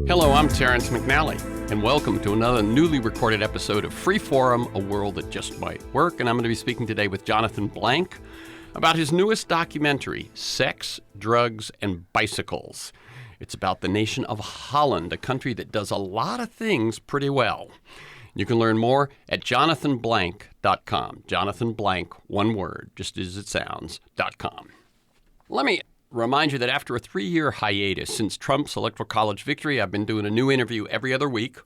Hello, I'm Terrence McNally, and welcome to another newly recorded episode of Freeform, A World That Just Might Work. And I'm going to be speaking today with Jonathan Blank about his newest documentary, Sex, Drugs, and Bicycles. It's about the nation of Holland, a country that does a lot of things pretty well. You can learn more at jonathanblank.com. Jonathan Blank, one word, just as it sounds, .com. Let me remind you that after a 3-year hiatus since Trump's Electoral College victory, I've been doing a new interview every other week.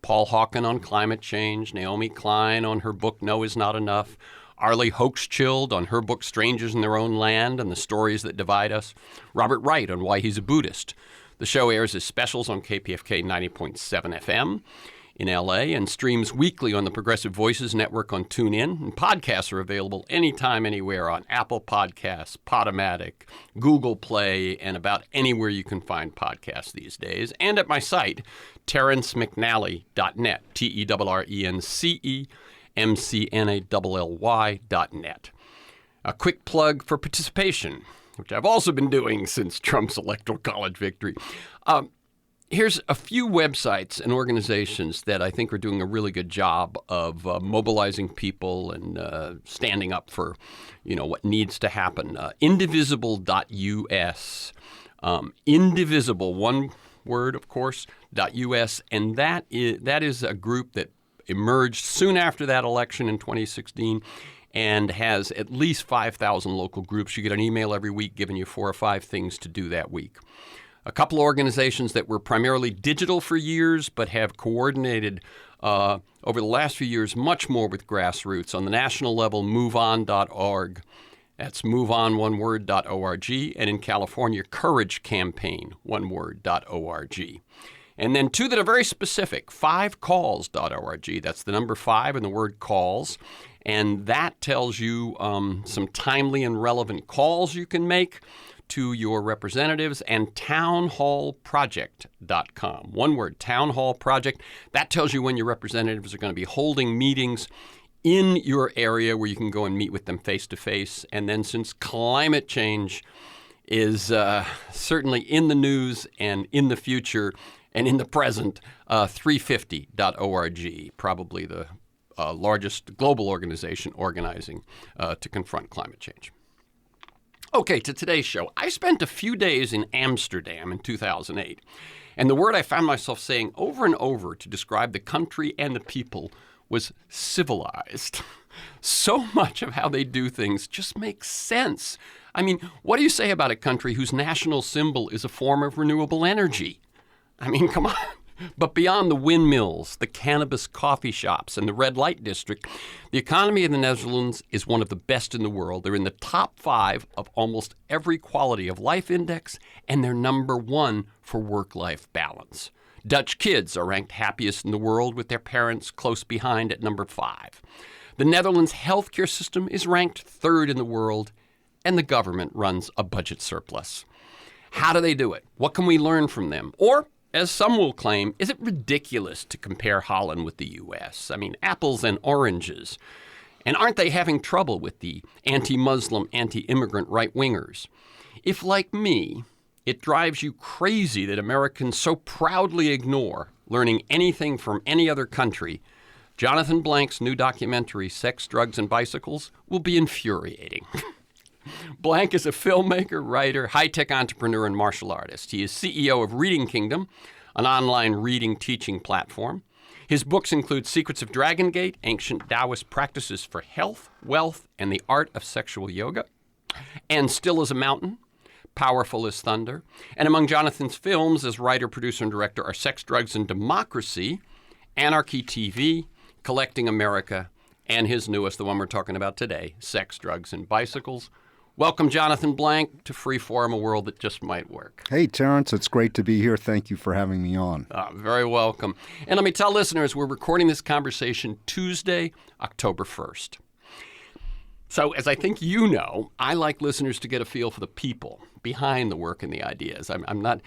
Paul Hawken on climate change, Naomi Klein on her book No Is Not Enough, Arlie Hochschild on her book Strangers in Their Own Land and the Stories That Divide Us, Robert Wright on why he's a Buddhist. The show airs as specials on KPFK 90.7 FM in LA and streams weekly on the Progressive Voices Network on TuneIn. And podcasts are available anytime, anywhere on Apple Podcasts, Podomatic, Google Play, and about anywhere you can find podcasts these days. And at my site, terrencemcnally.net, TerrenceMcNally.net. A quick plug for participation, which I've also been doing since Trump's Electoral College victory. Here's a few websites and organizations that I think are doing a really good job of mobilizing people and standing up for, what needs to happen. Indivisible.us, Indivisible, one word, of course, .us, and that is a group that emerged soon after that election in 2016 and has at least 5,000 local groups. You get an email every week giving you 4 or 5 things to do that week. A couple of organizations that were primarily digital for years but have coordinated over the last few years much more with grassroots. On the national level, moveon.org. That's moveon.org. And in California, Courage Campaign, one-word.org. And then 2 that are very specific, 5calls.org. That's the number 5 and the word calls. And that tells you some timely and relevant calls you can make to your representatives, and townhallproject.com. One word, Town Hall Project. That tells you when your representatives are going to be holding meetings in your area where you can go and meet with them face to face. And then since climate change is certainly in the news and in the future and in the present, 350.org, probably the largest global organization organizing to confront climate change. Okay, to today's show. I spent a few days in Amsterdam in 2008, and the word I found myself saying over and over to describe the country and the people was civilized. So much of how they do things just makes sense. I mean, what do you say about a country whose national symbol is a form of renewable energy? I mean, come on. But beyond the windmills, the cannabis coffee shops, and the red light district, the economy of the Netherlands is one of the best in the world. They're in the top 5 of almost every quality of life index, and they're number 1 for work-life balance. Dutch kids are ranked happiest in the world, with their parents close behind at number 5. The Netherlands healthcare system is ranked 3rd in the world, and the government runs a budget surplus. How do they do it? What can we learn from them? Or, as some will claim, is it ridiculous to compare Holland with the U.S.? I mean, apples and oranges. And aren't they having trouble with the anti-Muslim, anti-immigrant right-wingers? If, like me, it drives you crazy that Americans so proudly ignore learning anything from any other country, Jonathan Blank's new documentary, Sex, Drugs, and Bicycles, will be infuriating. Blank is a filmmaker, writer, high-tech entrepreneur, and martial artist. He is CEO of Reading Kingdom, an online reading teaching platform. His books include Secrets of Dragon Gate, Ancient Taoist Practices for Health, Wealth, and the Art of Sexual Yoga, and Still as a Mountain, Powerful as Thunder. And among Jonathan's films as writer, producer, and director are Sex, Drugs, and Democracy, Anarchy TV, Collecting America, and his newest, the one we're talking about today, Sex, Drugs, and Bicycles. Welcome, Jonathan Blank, to Freeform, A World That Just Might Work. Hey, Terrence. It's great to be here. Thank you for having me on. Very welcome. And let me tell listeners, we're recording this conversation Tuesday, October 1st. So, as I think you know, I like listeners to get a feel for the people behind the work and the ideas. I'm not,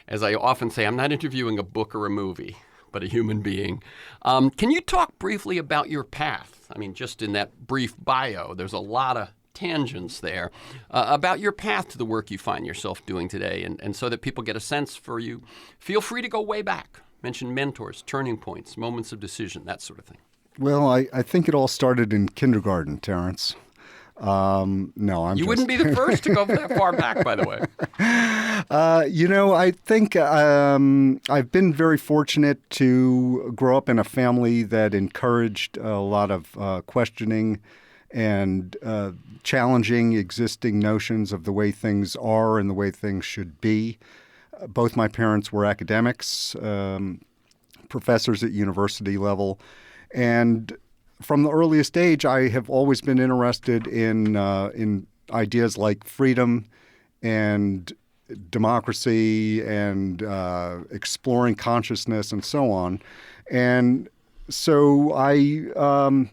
as I often say, I'm not interviewing a book or a movie, but a human being. Can you talk briefly about your path? I mean, just in that brief bio, there's a lot of tangents there about your path to the work you find yourself doing today. And so that people get a sense for you, feel free to go way back. Mention mentors, turning points, moments of decision, that sort of thing. Well, I think it all started in kindergarten, Terrence. No, I'm You wouldn't be the first to go that far back, by the way. I think I've been very fortunate to grow up in a family that encouraged a lot of questioning and challenging existing notions of the way things are and the way things should be. Both my parents were academics, professors at university level, and from the earliest age, I have always been interested in ideas like freedom and democracy and exploring consciousness and so on. And so I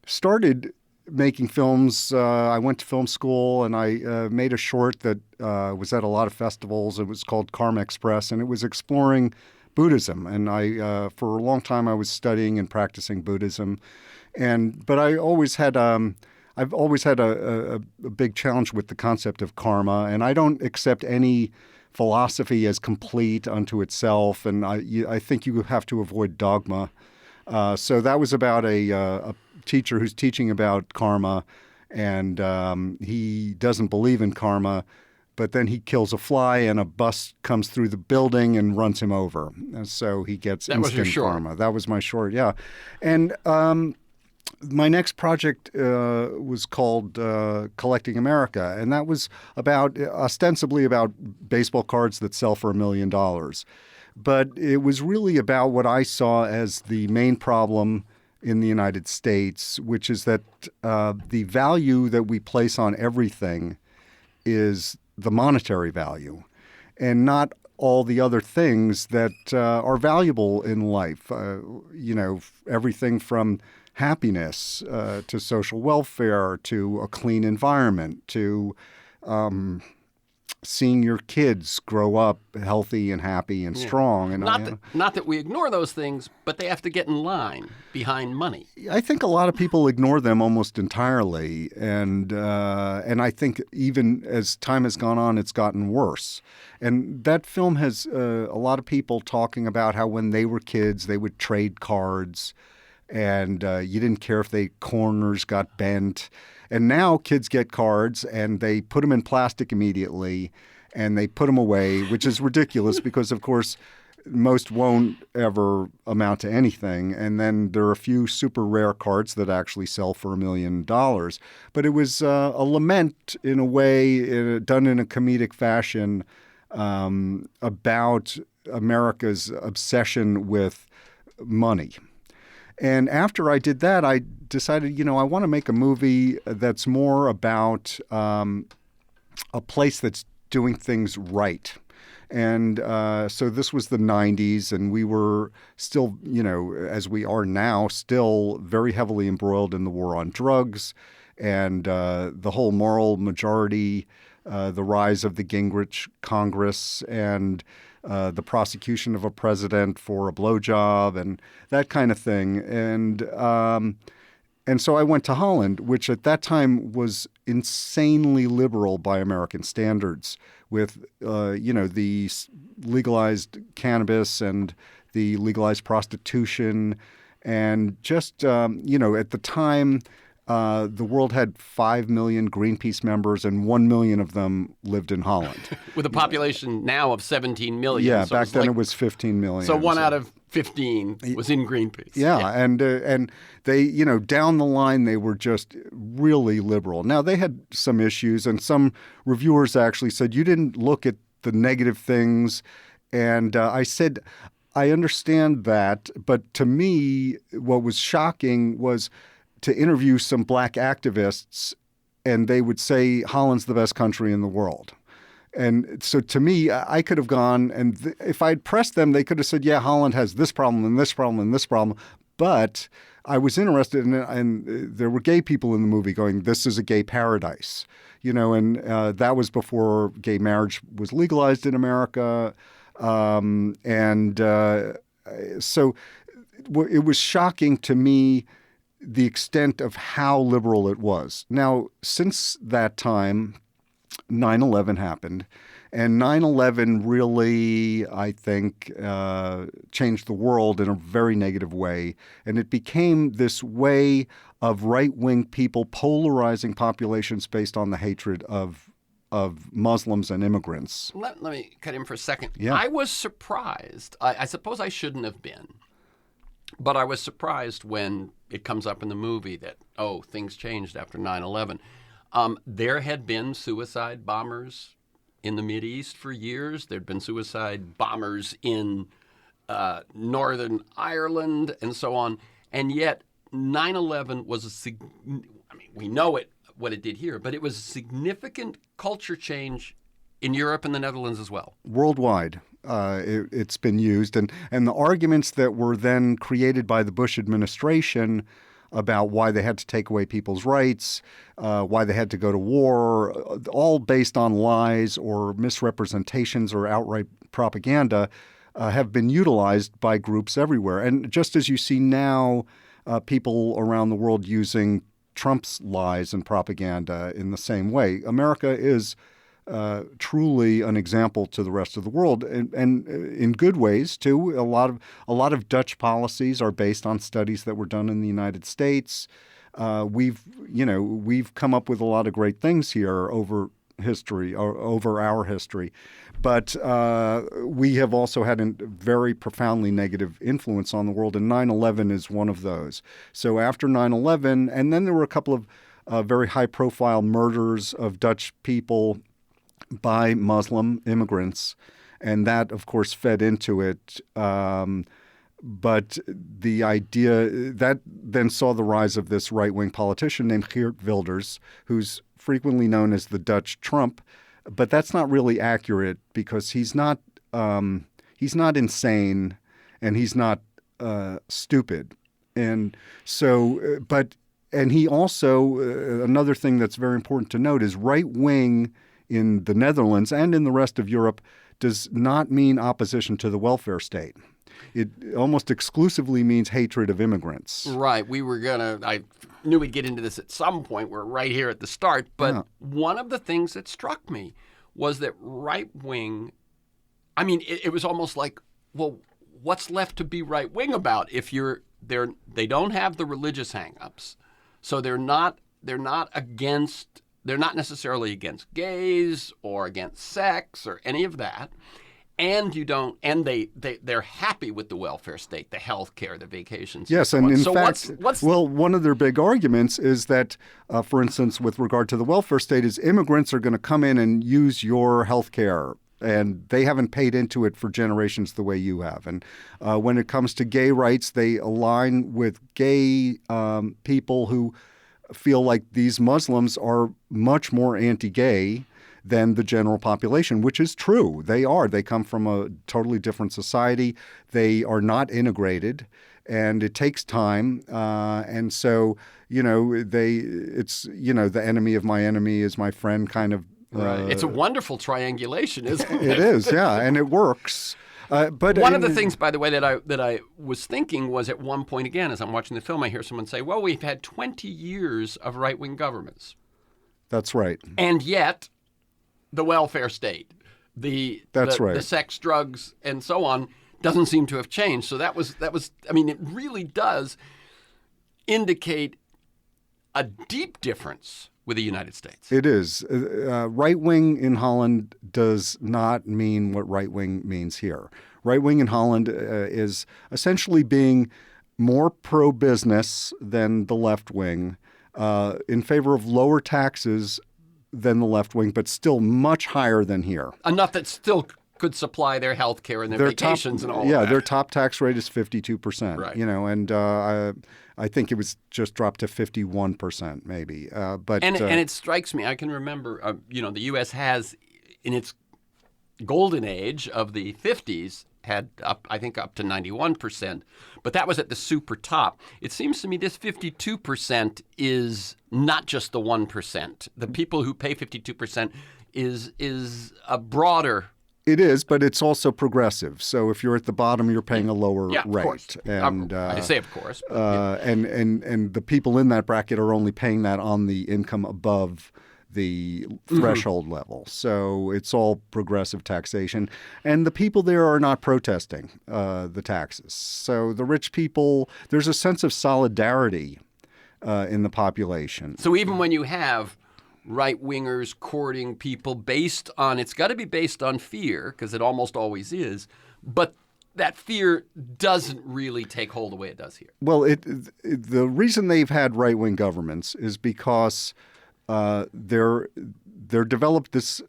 started making films. I went to film school and I made a short that was at a lot of festivals. It was called Karma Express, and it was exploring Buddhism. And for a long time, I was studying and practicing Buddhism. But I always had I've always had a big challenge with the concept of karma, and I don't accept any philosophy as complete unto itself. And I think you have to avoid dogma. So that was about a teacher who's teaching about karma, and he doesn't believe in karma. But then he kills a fly, and a bus comes through the building and runs him over. And so he gets instant karma. That was my short, yeah. And my next project was called Collecting America, and that was ostensibly about baseball cards that sell for $1 million. But it was really about what I saw as the main problem in the United States, which is that the value that we place on everything is the monetary value, and not all the other things that are valuable in life. Everything from happiness to social welfare to a clean environment to seeing your kids grow up healthy and happy and strong. And not that we ignore those things, but they have to get in line behind money. I think a lot of people ignore them almost entirely, and I think even as time has gone on, it's gotten worse. And that film has a lot of people talking about how when they were kids, they would trade cards, and you didn't care if the corners got bent. And now kids get cards and they put them in plastic immediately and they put them away, which is ridiculous because, of course, most won't ever amount to anything. And then there are a few super rare cards that actually sell for $1 million. But it was a lament in a way, done in a comedic fashion, about America's obsession with money. And after I did that, I decided, I want to make a movie that's more about a place that's doing things right. And so this was the 90s, and we were still, as we are now, still very heavily embroiled in the war on drugs and the whole moral majority, the rise of the Gingrich Congress, and the prosecution of a president for a blowjob and that kind of thing. And so I went to Holland, which at that time was insanely liberal by American standards, with the legalized cannabis and the legalized prostitution, and just at the time. The world had 5 million Greenpeace members, and 1 million of them lived in Holland. With a population now of 17 million. Yeah, so back then it was 15 million. So one out of 15 was in Greenpeace. Yeah. And they, down the line, they were just really liberal. Now, they had some issues, and some reviewers actually said, you didn't look at the negative things. And I said, I understand that, but to me, what was shocking was to interview some black activists, and they would say Holland's the best country in the world. And so to me, I could have gone, and if I'd pressed them, they could have said, yeah, Holland has this problem and this problem and this problem. But I was interested in it, and there were gay people in the movie going, this is a gay paradise. And that was before gay marriage was legalized in America. So it was shocking to me the extent of how liberal it was. Now, since that time, 9/11 happened. And 9/11 really, I think, changed the world in a very negative way. And it became this way of right-wing people polarizing populations based on the hatred of Muslims and immigrants. Let me cut in for a second. Yeah. I was surprised. I suppose I shouldn't have been. But I was surprised when it comes up in the movie that, things changed after 9/11. There had been suicide bombers in the Mideast for years. There'd been suicide bombers in Northern Ireland and so on. And yet 9/11 was we know what it did here, but it was a significant culture change in Europe and the Netherlands as well. Worldwide, it's been used. And the arguments that were then created by the Bush administration about why they had to take away people's rights, why they had to go to war, all based on lies or misrepresentations or outright propaganda, have been utilized by groups everywhere. And just as you see now people around the world using Trump's lies and propaganda in the same way, America is truly an example to the rest of the world, and in good ways too. A lot of Dutch policies are based on studies that were done in the United States. We've come up with a lot of great things here over our history, but we have also had a very profoundly negative influence on the world, and 9/11 is one of those. So after 9/11, and then there were a couple of very high-profile murders of Dutch people by Muslim immigrants, and that, of course, fed into it. But the idea that then saw the rise of this right-wing politician named Geert Wilders, who's frequently known as the Dutch Trump, but that's not really accurate because he's not insane and he's not stupid, and so and he also another thing that's very important to note is right-wing in the Netherlands and in the rest of Europe does not mean opposition to the welfare state. It almost exclusively means hatred of immigrants. Right. I knew we'd get into this at some point. We're right here at the start. But One of the things that struck me was that right-wing, it was almost like, well, what's left to be right-wing about if they don't have the religious hang-ups. So they're not necessarily against gays or against sex or any of that. And they're happy with the welfare state, the health care, the vacations. Yes, and in fact, one of their big arguments is that, for instance, with regard to the welfare state, is immigrants are going to come in and use your health care, and they haven't paid into it for generations the way you have. And when it comes to gay rights, they align with gay people who feel like these Muslims are much more anti-gay than the general population, which is true. They are. They come from a totally different society. They are not integrated, and it takes time. And so, the enemy of my enemy is my friend kind of. Right. It's a wonderful triangulation, isn't it? It is, yeah, and it works. But one of the things, by the way, that I was thinking was at one point, again, as I'm watching the film, I hear someone say, well, we've had 20 years of right-wing governments. That's right. And yet, the welfare state, the sex, drugs, and so on doesn't seem to have changed. So that was. It really does indicate a deep difference with the United States. It is. Right-wing in Holland does not mean what right-wing means here. Right-wing in Holland is essentially being more pro-business than the left wing, in favor of lower taxes than the left wing, but still much higher than here. Enough that still could supply their health care and their vacations and all that. Yeah, their top tax rate is 52%. Right. And I think it was just dropped to 51% maybe. And it strikes me, I can remember, the U.S. has, in its golden age of the 50s, had up to 91%, but that was at the super top. It seems to me this 52% is not just the 1%. The people who pay 52% is a broader It is, but it's also progressive. So if you're at the bottom, you're paying a lower Yeah, of rate. course. And I say of course. But, and the people in that bracket are only paying that on the income above the threshold level. So it's all progressive taxation. And the people there are not protesting the taxes. So the rich people, there's a sense of solidarity in the population. So even when you have right-wingers courting people based on, it's got to be based on fear, because it almost always is, but that fear doesn't really take hold the way it does here. Well, the reason they've had right-wing governments is because they're developed this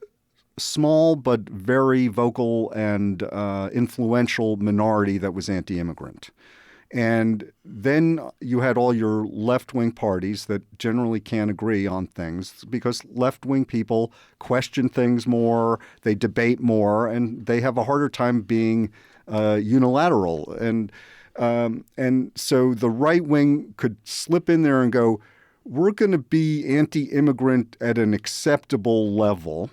small but very vocal and influential minority that was anti-immigrant. And then you had all your left-wing parties that generally can't agree on things because left-wing people question things more, they debate more, and they have a harder time being unilateral. And so the right wing could slip in there and go, we're going to be anti-immigrant at an acceptable level.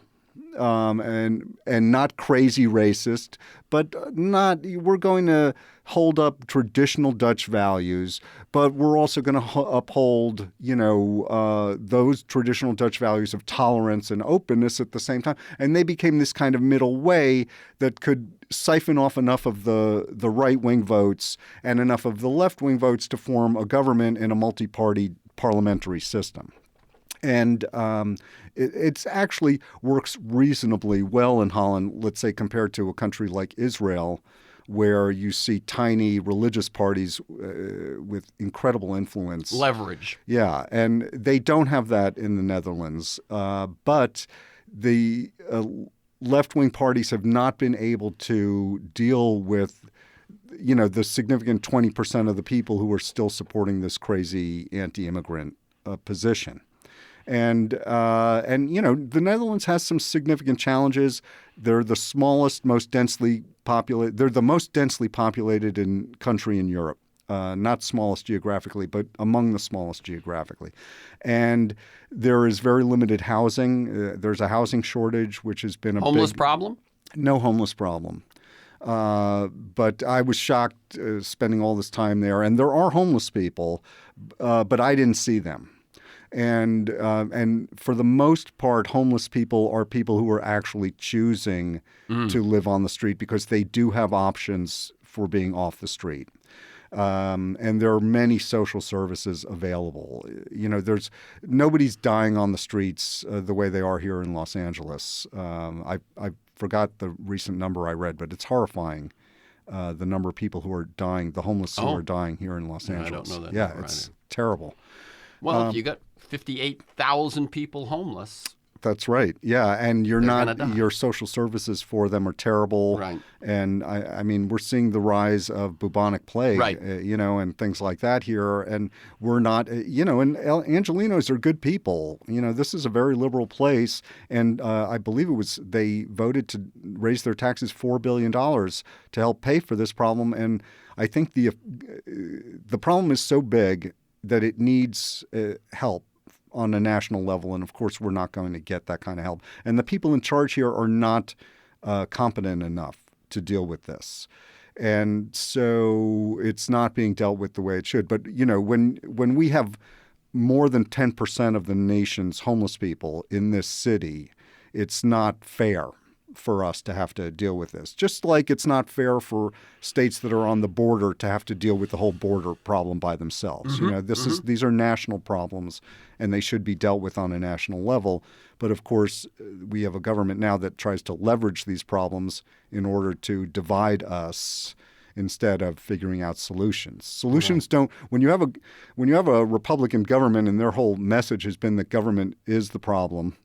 And not crazy racist, but we're going to hold up traditional Dutch values, but we're also going to uphold, those traditional Dutch values of tolerance and openness at the same time. And they became this kind of middle way that could siphon off enough of the right-wing votes and enough of the left-wing votes to form a government in a multi-party parliamentary system. And it's actually works reasonably well in Holland, let's say, compared to a country like Israel, where you see tiny religious parties with incredible influence. Leverage. Yeah, and they don't have that in the Netherlands. But the left-wing parties have not been able to deal with the significant 20% of the people who are still supporting this crazy anti-immigrant position. And the Netherlands has some significant challenges. They're the smallest, most densely populated. They're the most densely populated country in Europe. Not smallest geographically, but among the smallest geographically. And there is very limited housing. There's a housing shortage, which has been a homeless problem? No homeless problem. But I was shocked spending all this time there. And there are homeless people, but I didn't see them. And for the most part, homeless people are people who are actually choosing to live on the street because they do have options for being off the street. And there are many social services available. There's nobody's dying on the streets the way they are here in Los Angeles. I forgot the recent number I read, but it's horrifying. The number of people who are dying, the homeless who are dying here in Los Angeles. I don't know that. Yeah, it's terrible. Well, if you got 58,000 people homeless. That's right. Yeah, and your social services for them are terrible. Right. And I mean, we're seeing the rise of bubonic plague, right. And things like that here. And we're not, and Angelenos are good people. This is a very liberal place. And I believe they voted to raise their taxes $4 billion to help pay for this problem. And I think the problem is so big that it needs help on a national level. And of course, we're not going to get that kind of help. And the people in charge here are not competent enough to deal with this. And so it's not being dealt with the way it should. But, when we have more than 10% of the nation's homeless people in this city, it's not fair for us to have to deal with this. Just like it's not fair for states that are on the border to have to deal with the whole border problem by themselves. These are national problems, and they should be dealt with on a national level. But of course, we have a government now that tries to leverage these problems in order to divide us instead of figuring out solutions. Solutions don't. When you have a Republican government and their whole message has been that government is the problem,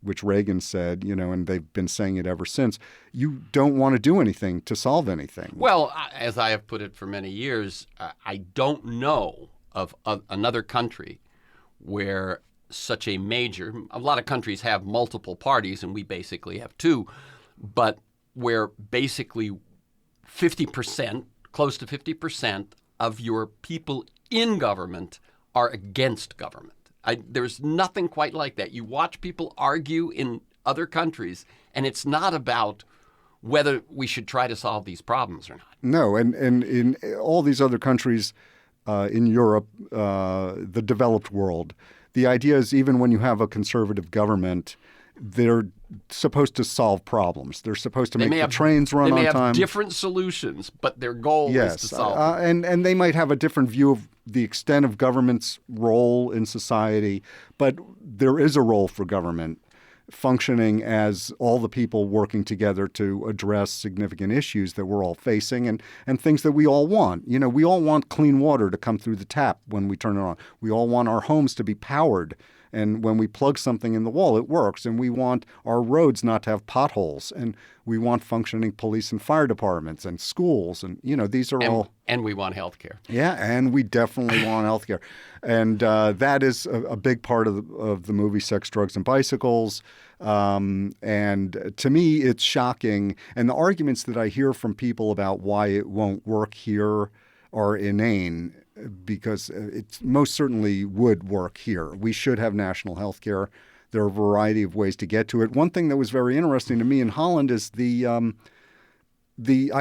which Reagan said, and they've been saying it ever since, you don't want to do anything to solve anything. Well, as I have put it for many years, I don't know of another country where such a lot of countries have multiple parties, and we basically have two, but where basically 50%, close to 50% of your people in government are against government. There's nothing quite like that. You watch people argue in other countries, and it's not about whether we should try to solve these problems or not. No, and in all these other countries in Europe, the developed world, the idea is even when you have a conservative government, they're supposed to solve problems. They're supposed to make the trains run on time. They may have different solutions, but their goal is to solve them. And they might have a different view of the extent of government's role in society, but there is a role for government functioning as all the people working together to address significant issues that we're all facing and things that we all want. You know, we all want clean water to come through the tap when we turn it on. We all want our homes to be powered. And when we plug something in the wall, it works. And we want our roads not to have potholes. And we want functioning police and fire departments and schools. And, you know, these are all... And we want health care. Yeah, and we definitely want health care. And that is a big part of the movie Sex, Drugs, and Bicycles. And to me, it's shocking. And the arguments that I hear from people about why it won't work here are inane, because it most certainly would work here. We should have national health care. There are a variety of ways to get to it. One thing that was very interesting to me in Holland is I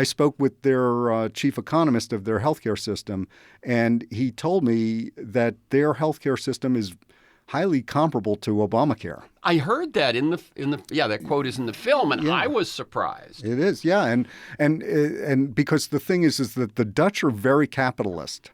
spoke with their chief economist of their healthcare system, and he told me that their healthcare system is highly comparable to Obamacare. I heard that in the that quote is in the film, and I was surprised. It is, yeah, and because the thing is that the Dutch are very capitalist,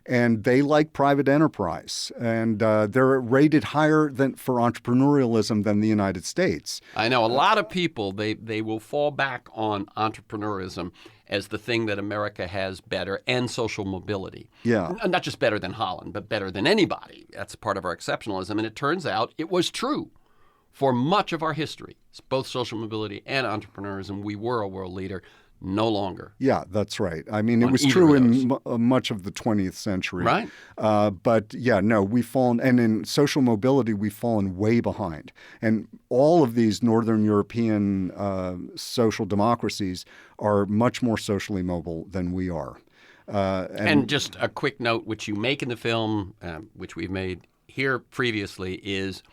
and they like private enterprise, and they're rated higher for entrepreneurialism than the United States. I know a lot of people they will fall back on entrepreneurism as the thing that America has better, and social mobility. Yeah. Not just better than Holland, but better than anybody. That's part of our exceptionalism. And it turns out it was true for much of our history. Both social mobility and entrepreneurism, we were a world leader. No longer. Yeah, that's right. I mean, it was true in much of the 20th century. Right. But yeah, no, we've fallen, and in social mobility, we've fallen way behind. And all of these Northern European social democracies are much more socially mobile than we are. And just a quick note, which you make in the film, which we've made here previously, is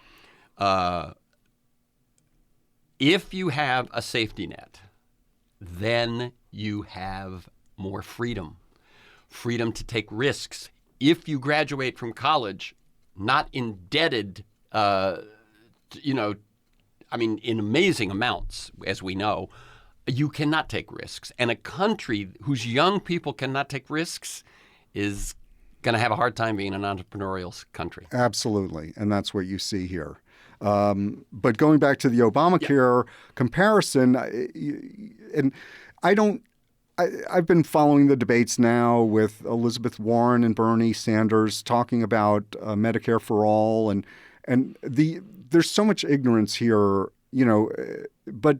if you have a safety net, then you have more freedom to take risks. If you graduate from college, not indebted, in amazing amounts, as we know, you cannot take risks. And a country whose young people cannot take risks is going to have a hard time being an entrepreneurial country. Absolutely. And that's what you see here. But going back to the Obamacare comparison, and I've been following the debates now with Elizabeth Warren and Bernie Sanders talking about Medicare for all, and there's so much ignorance here, but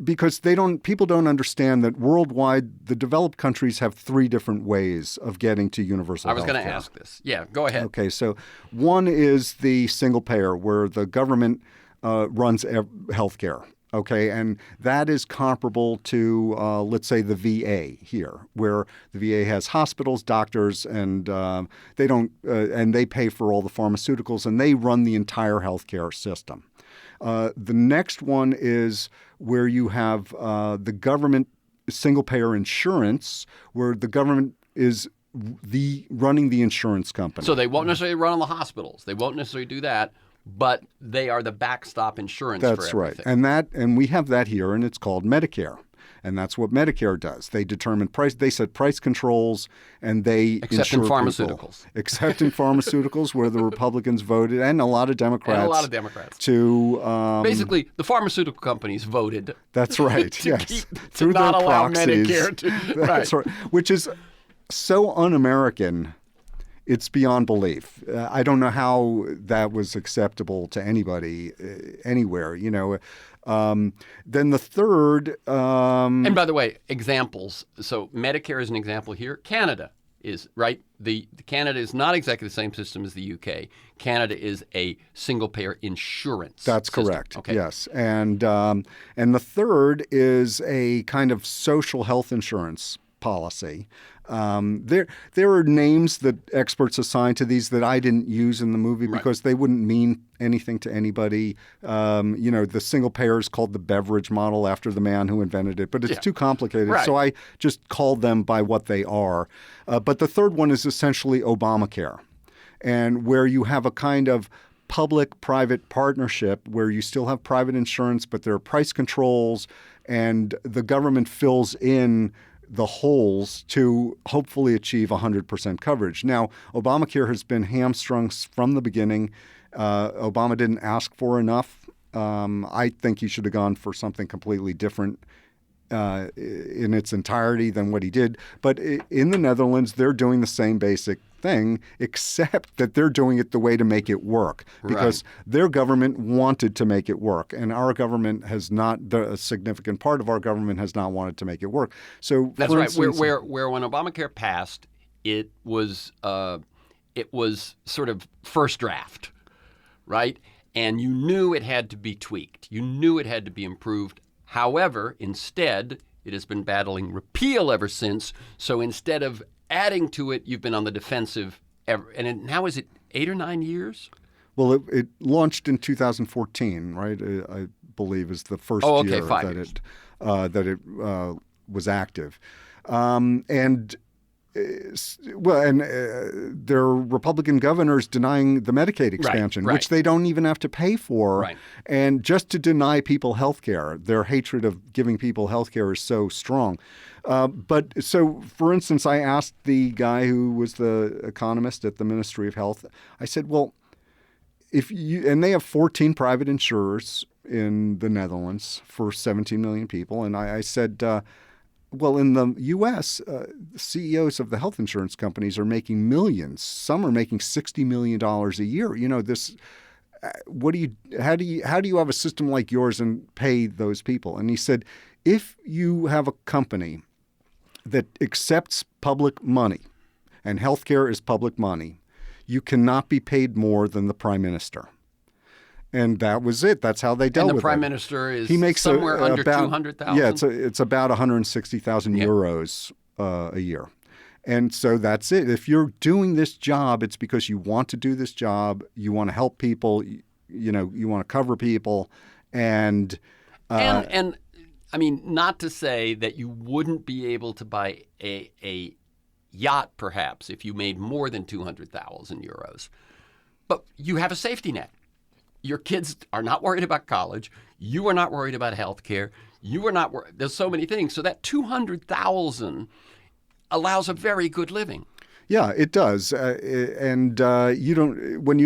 because people don't understand that worldwide, the developed countries have three different ways of getting to universal health care. I was going to ask this. Yeah, go ahead. Okay, so one is the single payer, where the government runs health care. Okay, and that is comparable to, let's say, the VA here, where the VA has hospitals, doctors, and they pay for all the pharmaceuticals, and they run the entire healthcare system. The next one is where you have the government single-payer insurance, where the government is running the insurance company. So they won't necessarily run on the hospitals. They won't necessarily do that, but they are the backstop insurance for everything. That's right. And we have that here, and it's called Medicare. And that's what Medicare does. They determine price. They set price controls, and they except in pharmaceuticals. Except in pharmaceuticals, where the Republicans voted, and a lot of Democrats. To basically, the pharmaceutical companies voted. That's right. To not allow Medicare. That's right. Which is so un-American. It's beyond belief. I don't know how that was acceptable to anybody anywhere. Then the third. And by the way, examples. So Medicare is an example here. Canada is right. The Canada is not exactly the same system as the UK. Canada is a single-payer insurance. That's system. Correct. Okay. Yes, and the third is a kind of social health insurance policy. There are names that experts assign to these that I didn't use in the movie because they wouldn't mean anything to anybody. The single payer is called the beverage model after the man who invented it, but it's too complicated. Right. So I just called them by what they are. But the third one is essentially Obamacare, and where you have a kind of public-private partnership where you still have private insurance, but there are price controls, and the government fills in the holes to hopefully achieve 100% coverage. Now, Obamacare has been hamstrung from the beginning. Obama didn't ask for enough. I think he should have gone for something completely different in its entirety than what he did. But in the Netherlands, they're doing the same basic thing, except that they're doing it the way to make it work, because their government wanted to make it work, and our government has not. A significant part of our government has not wanted to make it work. So that's for right. Instance, Where when Obamacare passed, it was sort of first draft, right? And you knew it had to be tweaked. You knew it had to be improved. However, instead, it has been battling repeal ever since. So instead of adding to it, you've been on the defensive ever. And now is it 8 or 9 years? Well, it launched in 2014, right? I believe is the first year that it was active. There are Republican governors denying the Medicaid expansion, which they don't even have to pay for, and just to deny people health care. Their hatred of giving people health care is so strong. So, for instance, I asked the guy who was the economist at the Ministry of Health, I said, well, and they have 14 private insurers in the Netherlands for 17 million people, and I said, well, in the U.S., CEOs of the health insurance companies are making millions. Some are making $60 million a year. How do you have a system like yours and pay those people? And he said, if you have a company that accepts public money, and healthcare is public money, you cannot be paid more than the prime minister. And that was it. That's how they dealt with it. And the prime minister is he makes somewhere under 200,000? Yeah, it's about 160,000 euros a year. And so that's it. If you're doing this job, it's because you want to do this job. You want to help people. You want to cover people. And I mean, not to say that you wouldn't be able to buy a yacht, perhaps, if you made more than 200,000 euros. But you have a safety net. Your kids are not worried about college. You are not worried about health care. You are not worried. There's so many things. So that 200,000 allows a very good living. Yeah, it does. When you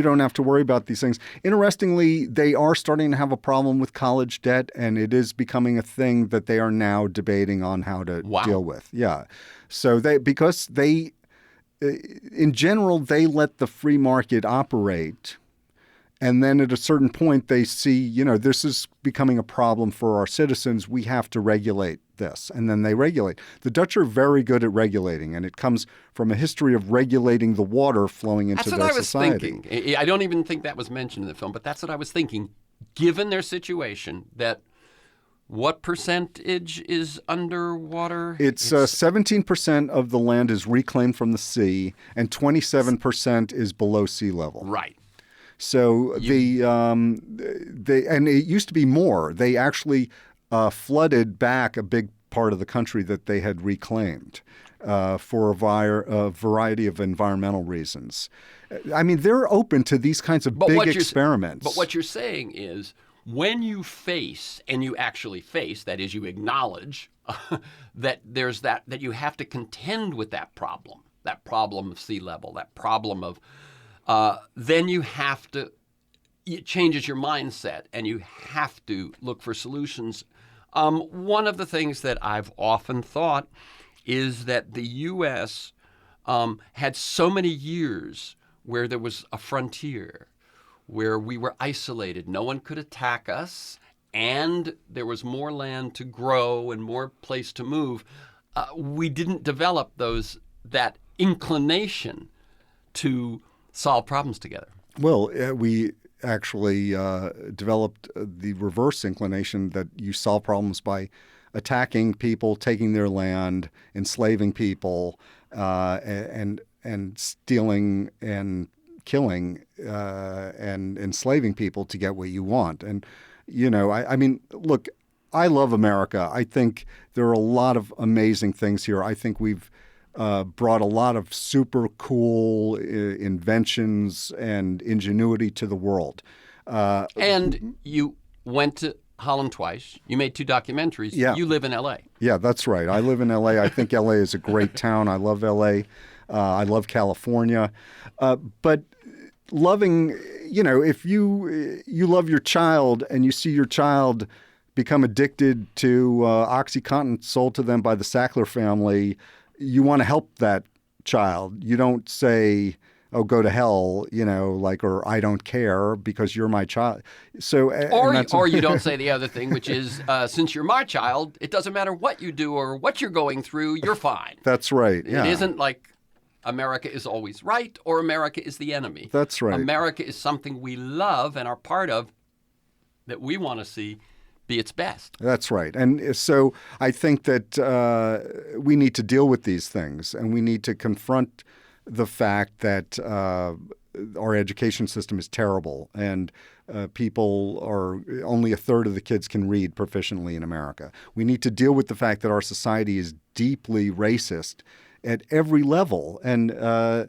don't have to worry about these things. Interestingly, they are starting to have a problem with college debt, and it is becoming a thing that they are now debating on how to deal with. Yeah. So in general, they let the free market operate. And then at a certain point, they see, this is becoming a problem for our citizens. We have to regulate this. And then they regulate. The Dutch are very good at regulating, and it comes from a history of regulating the water flowing into their society. That's what I was thinking. I don't even think that was mentioned in the film, but that's what I was thinking. Given their situation, that what percentage is underwater? It's 17% of the land is reclaimed from the sea, and 27% is below sea level. Right. So and it used to be more. They actually flooded back a big part of the country that they had reclaimed for a variety of environmental reasons. I mean, they're open to these kinds of big experiments. But what you're saying is, when you face, and you actually face, that is, you acknowledge that that you have to contend with that problem of sea level, that problem of then you have to, it changes your mindset, and you have to look for solutions. One of the things that I've often thought is that the U.S. Had so many years where there was a frontier, where we were isolated. No one could attack us, and there was more land to grow and more place to move. We didn't develop that inclination to solve problems together. Well, we actually developed the reverse inclination that you solve problems by attacking people, taking their land, enslaving people, and stealing and killing and enslaving people to get what you want. And, I mean, look, I love America. I think there are a lot of amazing things here. I think we've brought a lot of super cool inventions and ingenuity to the world. And you went to Holland twice. You made 2 documentaries. Yeah. You live in L.A. Yeah, that's right. I live in L.A. I think L.A. is a great town. I love L.A. I love California. But loving, if you love your child and you see your child become addicted to OxyContin sold to them by the Sackler family, you want to help that child. You don't say, oh, go to hell, or I don't care because you're my child. So, or you don't say the other thing, which is, since you're my child, it doesn't matter what you do or what you're going through, you're fine. That's right. Yeah. It isn't like America is always right or America is the enemy. That's right. America is something we love and are part of that we want to see be its best. That's right. And so I think that we need to deal with these things, and we need to confront the fact that our education system is terrible, and people are only a third of the kids can read proficiently in America. We need to deal with the fact that our society is deeply racist at every level, and that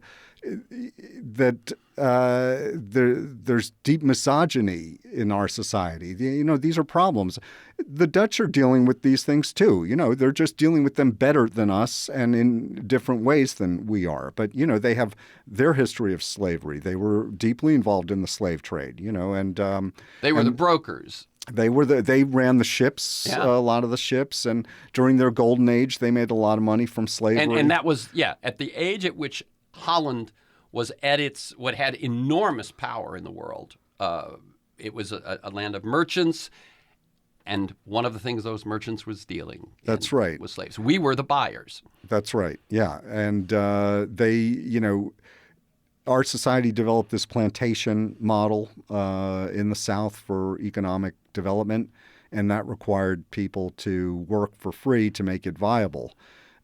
there's deep misogyny in our society. These are problems. The Dutch are dealing with these things too. They're just dealing with them better than us and in different ways than we are. But, they have their history of slavery. They were deeply involved in the slave trade, and they were the brokers. They ran the ships, Yeah. A lot of the ships, and during their golden age, they made a lot of money from slavery. And that was, at the age at which Holland was at what had enormous power in the world. It was a land of merchants, and one of the things those merchants was dealing. That's right. With slaves. We were the buyers. That's right. Yeah, and our society developed this plantation model in the South for economic development, and that required people to work for free to make it viable.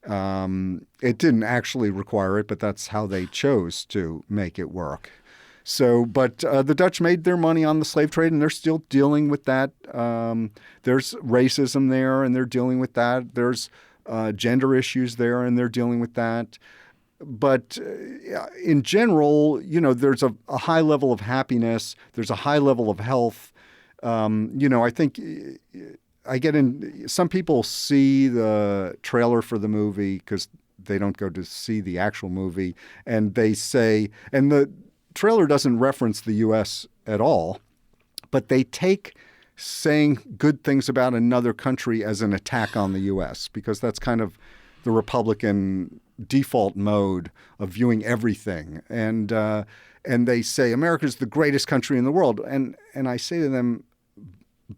It didn't actually require it, but that's how they chose to make it work. So, but the Dutch made their money on the slave trade, and they're still dealing with that. There's racism there, and they're dealing with that. There's gender issues there, and they're dealing with that. But in general, there's a high level of happiness. There's a high level of health. I think I get in. Some people see the trailer for the movie because they don't go to see the actual movie, and they say, and the trailer doesn't reference the U.S. at all, but they take saying good things about another country as an attack on the U.S. because that's kind of the Republican default mode of viewing everything. And they say America's the greatest country in the world. And I say to them,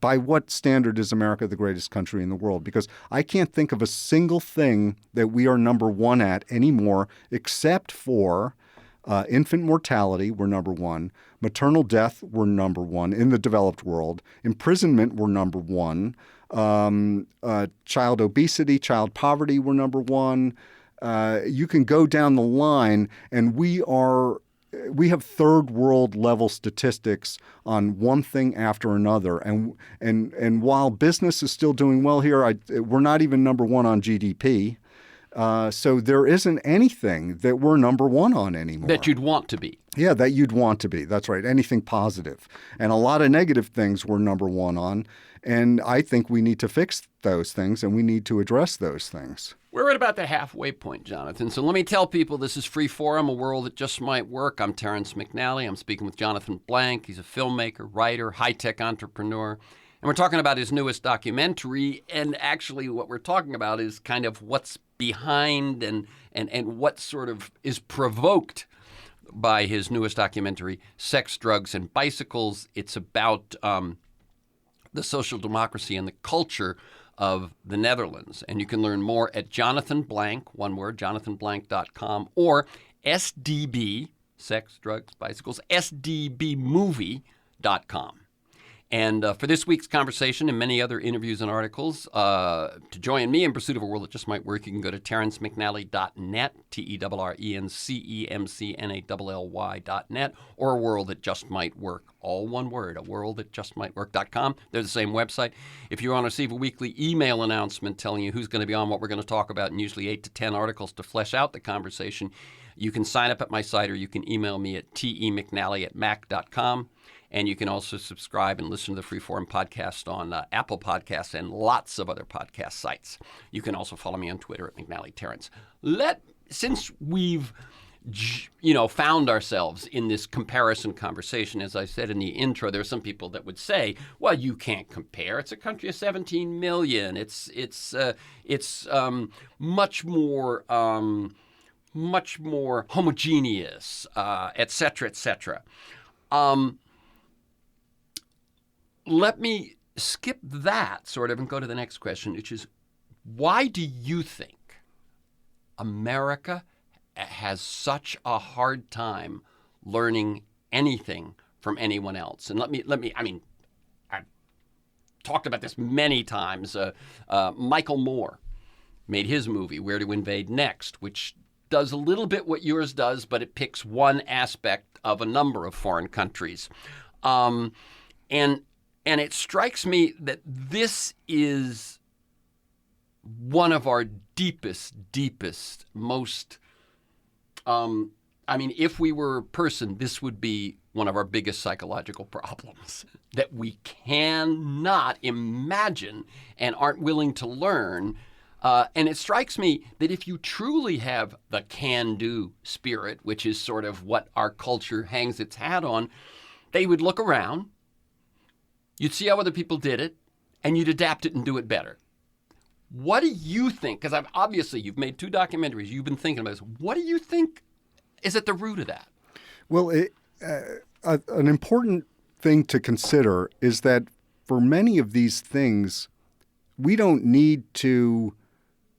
by what standard is America the greatest country in the world? Because I can't think of a single thing that we are number one at anymore, except for infant mortality, we're number one. Maternal death, we're number one in the developed world. Imprisonment, we're number one. Child obesity, child poverty, we're number one. You can go down the line, and we have third world level statistics on one thing after another. And while business is still doing well here, we're not even number one on GDP. So there isn't anything that we're number one on anymore. That you'd want to be. Yeah, that you'd want to be. That's right. Anything positive. And a lot of negative things we're number one on. And I think we need to fix those things, and we need to address those things. We're at about the halfway point, Jonathan. So let me tell people this is Free Forum, a world that just might work. I'm Terrence McNally. I'm speaking with Jonathan Blank. He's a filmmaker, writer, high-tech entrepreneur. And we're talking about his newest documentary. And actually what we're talking about is kind of what's behind and what sort of is provoked by his newest documentary, Sex, Drugs, and Bicycles. It's about the social democracy and the culture of the Netherlands. And you can learn more at Jonathan Blank, one word, jonathanblank.com, or SDB, Sex, Drugs, Bicycles, SDBmovie.com. And for this week's conversation and many other interviews and articles, to join me in pursuit of a world that just might work, you can go to TerrenceMcNally.net, TerrenceMcNally.net, or a world that just might work. All one word, a world that just might work.com. They're the same website. If you want to receive a weekly email announcement telling you who's going to be on, what we're going to talk about, and usually 8 to 10 articles to flesh out the conversation, you can sign up at my site or you can email me at temcnally@mac.com. And you can also subscribe and listen to the Freeform podcast on Apple Podcasts and lots of other podcast sites. You can also follow me on Twitter at McNally Terrence. Since we've found ourselves in this comparison conversation, as I said in the intro, there are some people that would say, well, you can't compare. It's a country of 17 million. It's much more homogeneous, et cetera, et cetera. Let me skip that sort of and go to the next question, which is, why do you think America has such a hard time learning anything from anyone else? And let me, I've talked about this many times. Michael Moore made his movie, Where to Invade Next, which does a little bit what yours does, but it picks one aspect of a number of foreign countries. And it strikes me that this is one of our deepest, most, if we were a person, this would be one of our biggest psychological problems that we cannot imagine and aren't willing to learn. And it strikes me that if you truly have the can-do spirit, which is sort of what our culture hangs its hat on, they would look around, you'd see how other people did it, and you'd adapt it and do it better. What do you think? Because obviously you've made 2 documentaries. You've been thinking about this. What do you think is at the root of that? Well, an important thing to consider is that for many of these things, we don't need to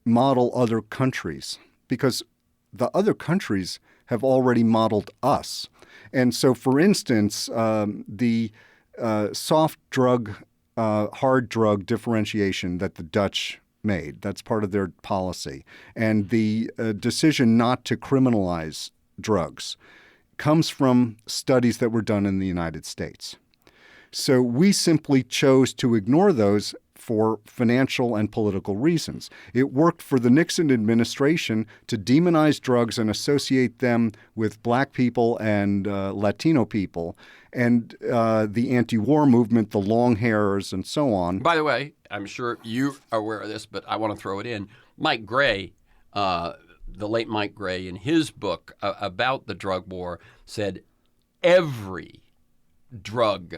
model other countries because the other countries have already modeled us. And so, for instance, the soft drug, hard drug differentiation that the Dutch made. That's part of their policy. And the decision not to criminalize drugs comes from studies that were done in the United States. So we simply chose to ignore those for financial and political reasons. It worked for the Nixon administration to demonize drugs and associate them with black people and Latino people, and the anti-war movement, the long hairs, and so on. By the way, I'm sure you are aware of this, but I want to throw it in. Mike Gray, the late Mike Gray, in his book about the drug war, said every drug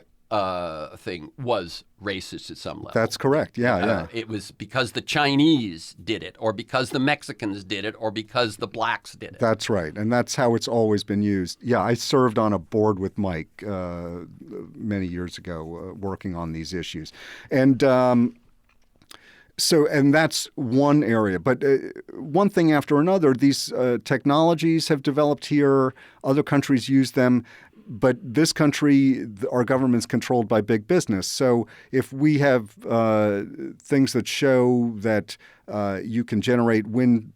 thing was racist at some level. That's correct. Yeah. It was because the Chinese did it, or because the Mexicans did it, or because the blacks did it. That's right. And that's how it's always been used. Yeah, I served on a board with Mike many years ago working on these issues. And and that's one area. But one thing after another, these technologies have developed here. Other countries use them. But this country, our government's controlled by big business. So if we have things that show that you can generate wind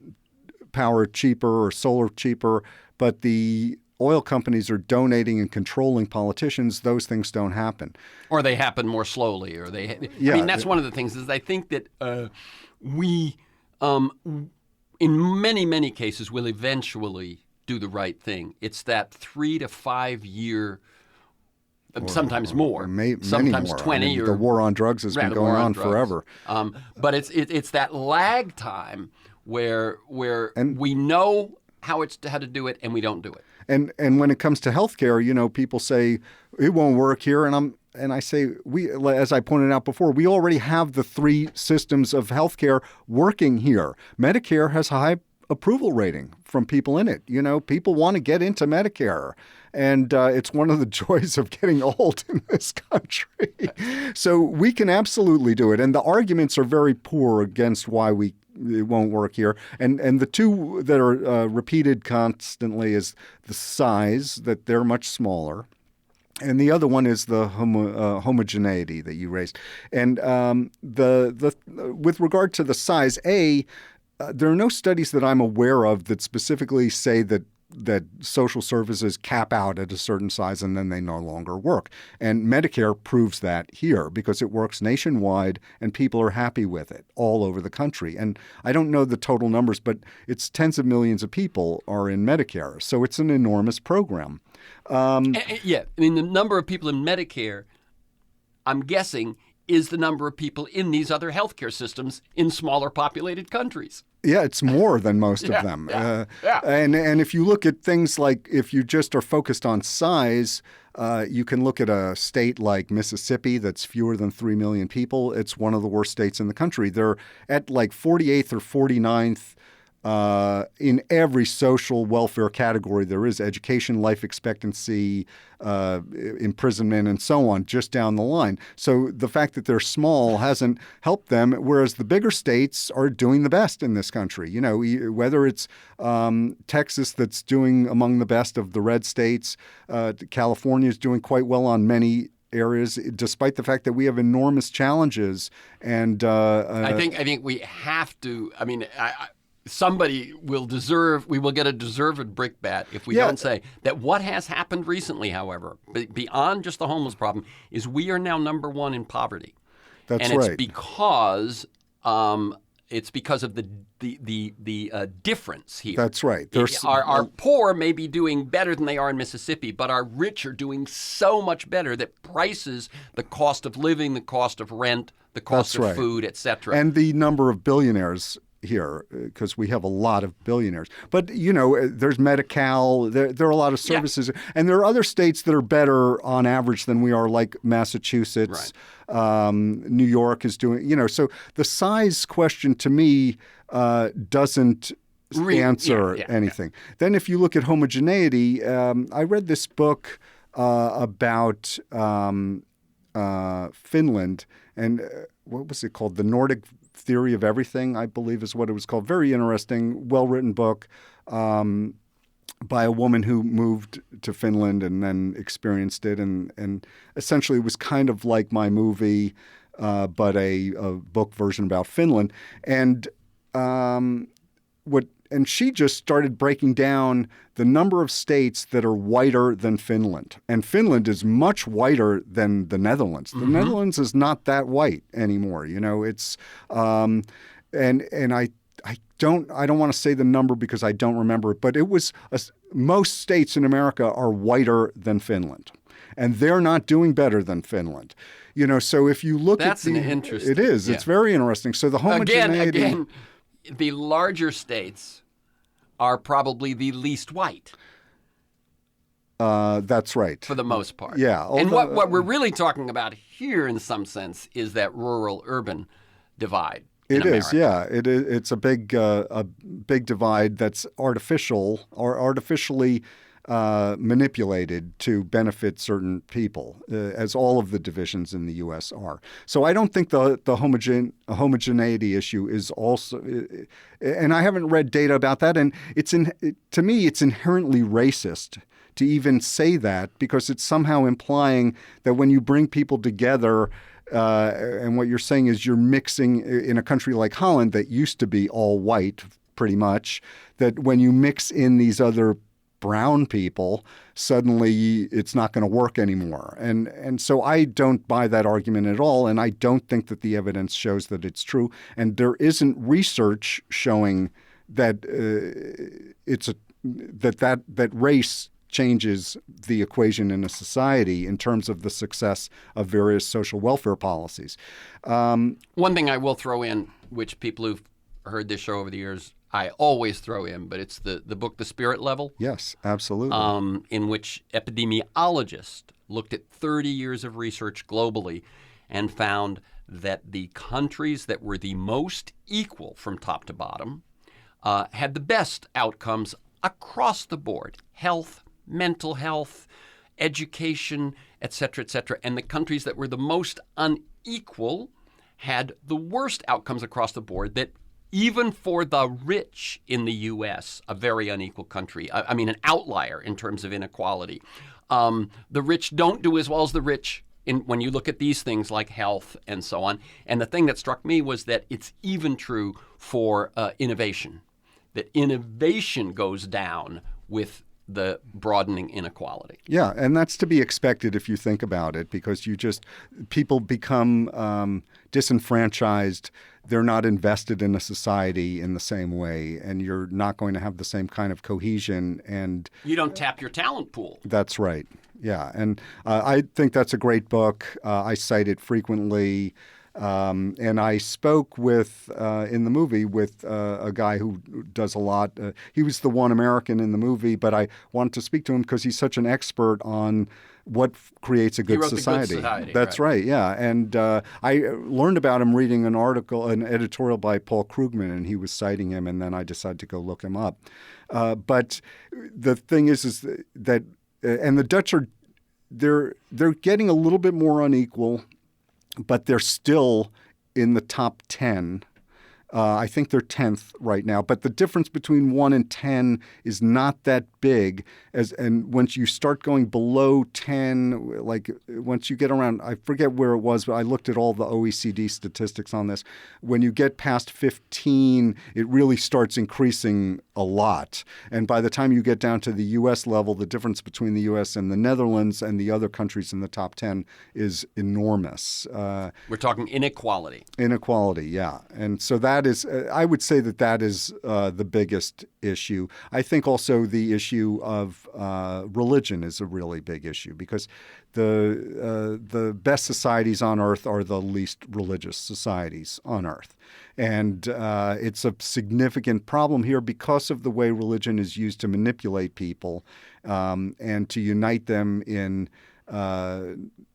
power cheaper or solar cheaper, but the oil companies are donating and controlling politicians, those things don't happen. Or they happen more slowly. Or that's one of the things is I think that we, in many, many cases, will eventually do the right thing. It's that 3 to 5 year, sometimes more, sometimes more. 20. The war on drugs has been going on forever. But it's that lag time where we know how to do it and we don't do it. And when it comes to healthcare, people say it won't work here, and I say as I pointed out before, we already have the 3 systems of healthcare working here. Medicare has a high approval rating from people in it. People want to get into Medicare. And it's one of the joys of getting old in this country. So we can absolutely do it. And the arguments are very poor against why it won't work here. And the 2 that are repeated constantly is the size, that they're much smaller. And the other one is the homogeneity that you raised. And with regard to the size, there are no studies that I'm aware of that specifically say that social services cap out at a certain size and then they no longer work. And Medicare proves that here because it works nationwide and people are happy with it all over the country. And I don't know the total numbers, but it's tens of millions of people are in Medicare. So it's an enormous program. Yeah. I mean, the number of people in Medicare, I'm guessing, is the number of people in these other healthcare systems in smaller populated countries. Yeah, it's more than most of them. And if you look at things like, if you just are focused on size, you can look at a state like Mississippi that's fewer than 3 million people. It's one of the worst states in the country. They're at like 48th or 49th in every social welfare category there is: education, life expectancy, imprisonment, and so on, just down the line. So the fact that they're small hasn't helped them, whereas the bigger states are doing the best in this country. You know, whether it's Texas that's doing among the best of the red states, California is doing quite well on many areas, despite the fact that we have enormous challenges. And I think we have to. I mean, somebody will deserve. We will get a deserved brickbat if we don't say that. What has happened recently, however, beyond just the homeless problem, is we are now number one in poverty. That's and right. It's because of the difference here. That's right. Our poor may be doing better than they are in Mississippi, but our rich are doing so much better that prices, the cost of living, the cost of rent, the cost of food, et cetera. And the number of billionaires here, because we have a lot of billionaires. But, you know, there's Medi-Cal, there are a lot of services. Yeah. And there are other states that are better on average than we are, like Massachusetts. Right. New York is doing, you know, so the size question to me doesn't answer anything. Yeah. Then if you look at homogeneity, I read this book about Finland, and what was it called? The Nordic Theory of Everything, I believe is what it was called. Very interesting, well-written book by a woman who moved to Finland and then experienced it. And essentially it was kind of like my movie, but a book version about Finland. And and she just started breaking down the number of states that are whiter than Finland. And Finland is much whiter than the Netherlands. The Netherlands is not that white anymore. You know, it's and I don't want to say the number because I don't remember it, but it was most states in America are whiter than Finland. And they're not doing better than Finland. You know, so if you look at an interesting. It is. Yeah. It's very interesting. So the homogeneity. Again, the larger states are probably the least white. That's right. For the most part. Yeah. And what we're really talking about here, in some sense, is that rural-urban divide. It is, yeah. It's a big divide that's artificial or artificially manipulated to benefit certain people, as all of the divisions in the U.S. are. So I don't think the homogeneity issue is also, and I haven't read data about that. And to me, it's inherently racist to even say that, because it's somehow implying that when you bring people together, and what you're saying is you're mixing in a country like Holland that used to be all white, pretty much, that when you mix in these other brown people, suddenly it's not going to work anymore. And so I don't buy that argument at all, and I don't think that the evidence shows that it's true. And there isn't research showing that that race changes the equation in a society in terms of the success of various social welfare policies. One thing I will throw in, which people who've heard this show over the years, I always throw in, but it's the book, The Spirit Level. Yes, absolutely. In which epidemiologists looked at 30 years of research globally and found that the countries that were the most equal from top to bottom had the best outcomes across the board: health, mental health, education, et cetera, and the countries that were the most unequal had the worst outcomes across the board that even for the rich in the U.S., a very unequal country. I mean, an outlier in terms of inequality. The rich don't do as well as the rich when you look at these things like health and so on. And the thing that struck me was that it's even true for innovation, that innovation goes down with the broadening inequality. Yeah, and that's to be expected if you think about it, because people become disenfranchised. They're not invested in a society in the same way, and you're not going to have the same kind of cohesion. And you don't tap your talent pool. That's right. Yeah, and I think that's a great book. I cite it frequently. And I spoke with, in the movie, with a guy who does a lot. He was the one American in the movie, but I wanted to speak to him because he's such an expert on what creates a good society. The Good Society. That's right, yeah. And I learned about him reading an editorial by Paul Krugman, and he was citing him, and then I decided to go look him up. But the thing is that, and the Dutch they're getting a little bit more unequal, but they're still in the top 10. I think they're 10th right now. But the difference between 1 and 10 is not that big. And once you start going below 10, like once you get around, I forget where it was, but I looked at all the OECD statistics on this. When you get past 15, it really starts increasing a lot. And by the time you get down to the U.S. level, the difference between the U.S. and the Netherlands and the other countries in the top 10 is enormous. We're talking inequality. Inequality, yeah. And so that is, I would say that is the biggest issue. I think also the issue of religion is a really big issue, because the best societies on earth are the least religious societies on earth. And it's a significant problem here because of the way religion is used to manipulate people and to unite them in racism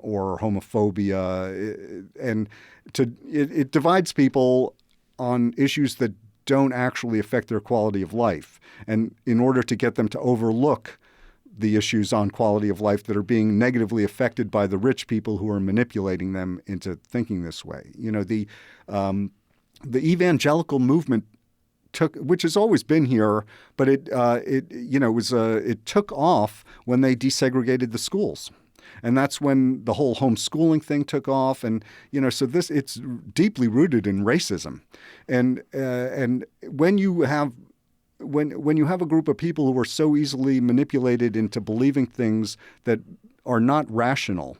or homophobia. And it divides people on issues that don't actually affect their quality of life. And in order to get them to overlook the issues on quality of life that are being negatively affected by the rich people who are manipulating them into thinking this way. You know, the evangelical movement which has always been here, but it took off when they desegregated the schools. And that's when the whole homeschooling thing took off. And, so it's deeply rooted in racism. And when you have a group of people who are so easily manipulated into believing things that are not rational,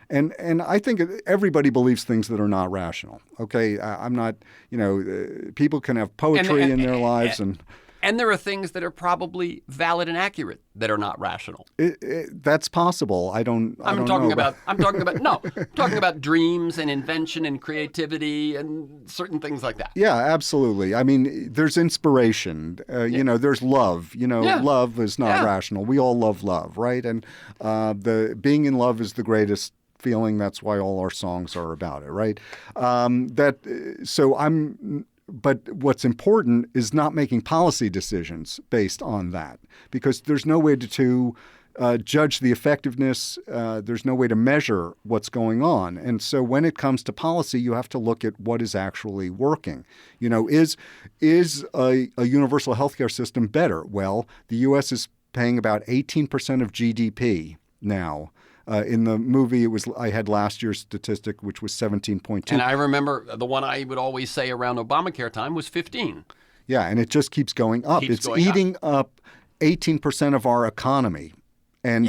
and I think everybody believes things that are not rational. Okay, I'm not, people can have poetry in their lives And there are things that are probably valid and accurate that are not rational. That's possible. I'm talking about dreams and invention and creativity and certain things like that. Yeah, absolutely. I mean, there's inspiration. There's love. Love is not rational. We all love love, right? And the being in love is the greatest feeling. That's why all our songs are about it, right? But what's important is not making policy decisions based on that, because there's no way to judge the effectiveness. There's no way to measure what's going on. And so when it comes to policy, you have to look at what is actually working. Is a universal healthcare system better? Well, the U.S. is paying about 18% of GDP now. In the movie, I had last year's statistic, which was 17.2. And I remember the one I would always say around Obamacare time was 15. Yeah, and it just keeps going up. It's eating up 18% of our economy. And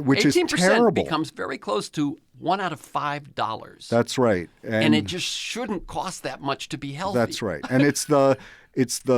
which is terrible. 18% becomes very close to $1 out of $5. That's right. And it just shouldn't cost that much to be healthy. That's right. And it's the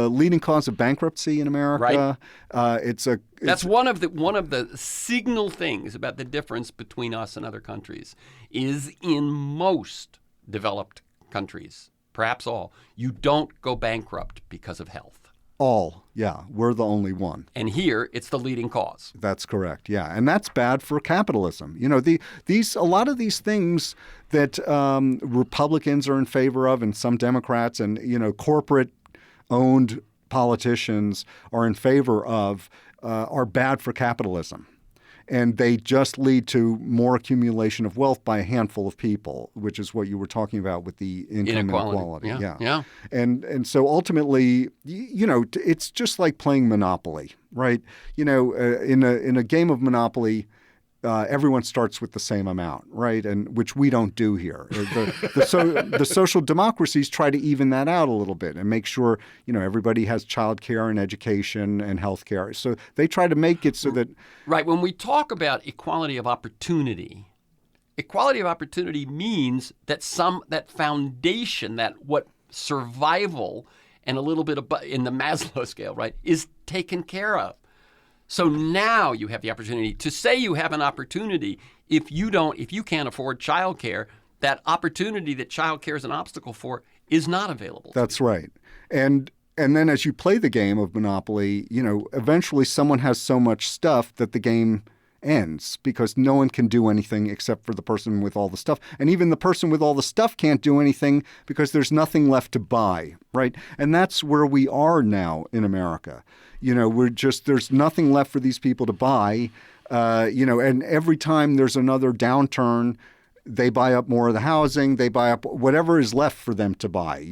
leading cause of bankruptcy in America. Right. That's one of the signal things about the difference between us and other countries is in most developed countries, perhaps all, you don't go bankrupt because of health. All, yeah. We're the only one. And here, it's the leading cause. That's correct, yeah. And that's bad for capitalism. A lot of these things that Republicans are in favor of and some Democrats and, corporate-owned politicians are in favor of are bad for capitalism. and they just lead to more accumulation of wealth by a handful of people, which is what you were talking about with the income inequality. Yeah. And so ultimately, it's just like playing Monopoly, right? In a game of Monopoly, everyone starts with the same amount, right? And which we don't do here. The social democracies try to even that out a little bit and make sure everybody has childcare and education and healthcare. So they try to make it so that right. When we talk about equality of opportunity means that that foundation, that what survival and a little bit of in the Maslow scale, right, is taken care of. So now you have the opportunity to say you have an opportunity. If you can't afford childcare, that opportunity that childcare is an obstacle for is not available. That's right. And then as you play the game of Monopoly, eventually someone has so much stuff that the game ends because no one can do anything except for the person with all the stuff. And even the person with all the stuff can't do anything because there's nothing left to buy, right? And that's where we are now in America. There's nothing left for these people to buy, and every time there's another downturn, they buy up more of the housing, they buy up whatever is left for them to buy,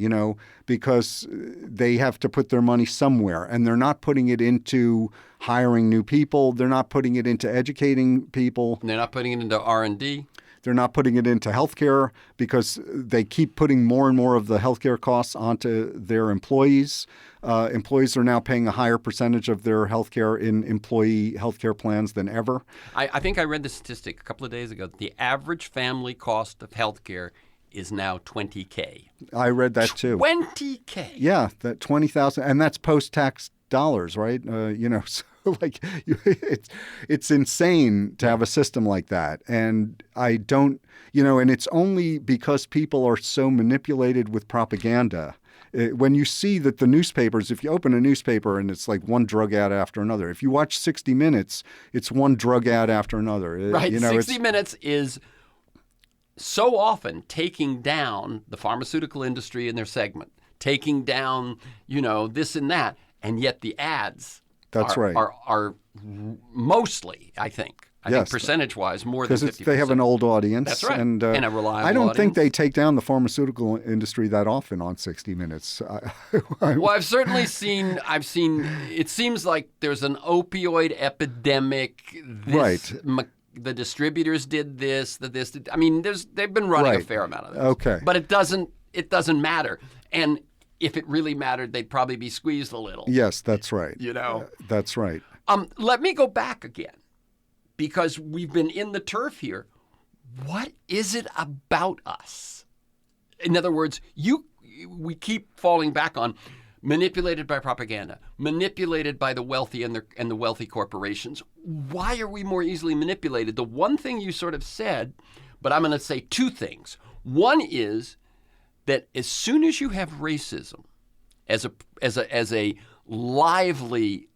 because they have to put their money somewhere, and they're not putting it into hiring new people. They're not putting it into educating people. They're not putting it into R&D. They're not putting it into healthcare because they keep putting more and more of the healthcare costs onto their employees. Employees are now paying a higher percentage of their healthcare in employee healthcare plans than ever. I think I read the statistic a couple of days ago. The average family cost of healthcare is now $20K. I read that too. $20K. Yeah, that $20,000, and that's post-tax dollars, right? So it's insane to have a system like that. And I don't, and it's only because people are so manipulated with propaganda. When you see that the newspapers, if you open a newspaper and it's like one drug ad after another, if you watch 60 Minutes, it's one drug ad after another. Right. 60 Minutes is so often taking down the pharmaceutical industry in their segment, taking down, this and that, and yet the ads are mostly, I think percentage-wise, more than 50%. Because they have an old audience. That's right, and a reliable I don't audience. think they take down the pharmaceutical industry that often on 60 Minutes. Well, I've certainly seen, it seems like there's an opioid epidemic. Right. The distributors did this, I mean, they've been running a fair amount of this. Okay. But it doesn't matter. And if it really mattered, they'd probably be squeezed a little. Yes, that's right. That's right. Let me go back again, because we've been in the turf here. What is it about us? In other words, we keep falling back on manipulated by propaganda, manipulated by the wealthy and the wealthy corporations. Why are we more easily manipulated? The one thing you sort of said, but I'm going to say two things. One is that as soon as you have racism as a lively,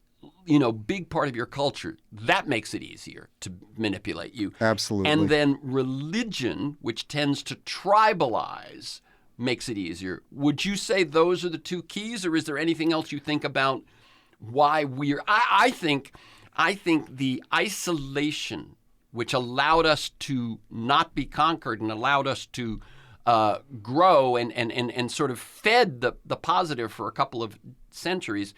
big part of your culture, that makes it easier to manipulate you. Absolutely. And then religion, which tends to tribalize, makes it easier. Would you say those are the two keys, or is there anything else you think about why we're? I think the isolation, which allowed us to not be conquered and allowed us to grow and sort of fed the positive for a couple of centuries,